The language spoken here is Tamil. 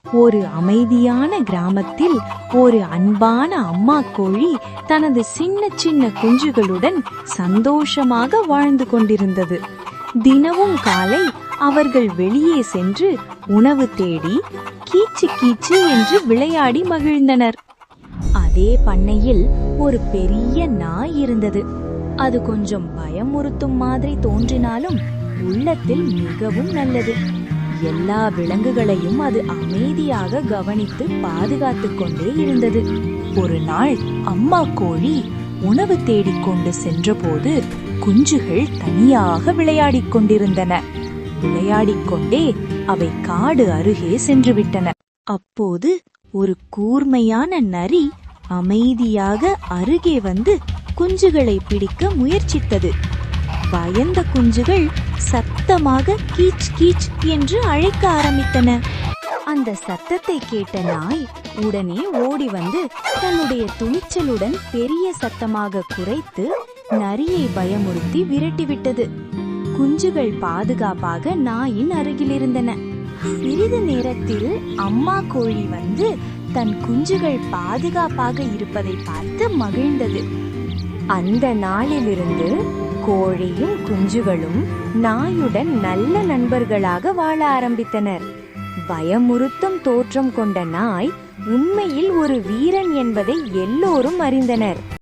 ஒரு அமைதியான கிராமத்தில் ஒரு அன்பான அம்மா கோழி தனது சின்ன சின்ன குஞ்சுகளுடன் சந்தோஷமாக வாழ்ந்து கொண்டிருந்தது. தினமும் காலை அவர்கள் வெளியே சென்று உணவு தேடி கீச்சு கீச்சு என்று விளையாடி மகிழ்ந்தனர். அதே பண்ணையில் ஒரு பெரிய நாய் இருந்தது. அது கொஞ்சம் பயமுறுத்தும் மாதிரி தோன்றினாலும் உள்ளத்தில் மிகவும் நல்லது. எல்லா விலங்குகளையும் அது அமைதியாக கவனித்து பாதுகாத்துக் கொண்டே இருந்தது. ஒரு நாள் அம்மா கோழி உணவு தேடிக்கொண்டு சென்றபோது குஞ்சுகள் தனியாக விளையாடிக் கொண்டிருந்தன. விளையாடிக்கொண்டே அவை காடு அருகே சென்று விட்டன. அப்போது ஒரு கூர்மையான நரி அமைதியாக அருகே வந்து குஞ்சுகளை பிடிக்க முயற்சித்தது. பயந்த குஞ்சுகள் சத்தமாக கீச் கீச் என்று அழைக்க ஆரம்பித்தன. அந்த சத்தத்தை கேட்ட நாய் உடனே ஓடி வந்து தன்னுடைய துணிச்சலுடன் பெரிய சத்தமாக குரைத்து நரியை பயமுறுத்தி விரட்டிவிட்டது. குஞ்சுகள் பாதுகாப்பாக நாயின் அருகில் இருந்தன. சிறிது நேரத்தில் அம்மா கோழி வந்து தன் குஞ்சுகள் பாதுகாப்பாக இருப்பதை பார்த்து மகிழ்ந்தது. அந்த நாளிலிருந்து கோழியும் குஞ்சுகளும் நாயுடன் நல்ல நண்பர்களாக வாழ ஆரம்பித்தனர். பயமுறுத்தும் தோற்றம் கொண்ட நாய் உண்மையில் ஒரு வீரன் என்பதை எல்லோரும் அறிந்தனர்.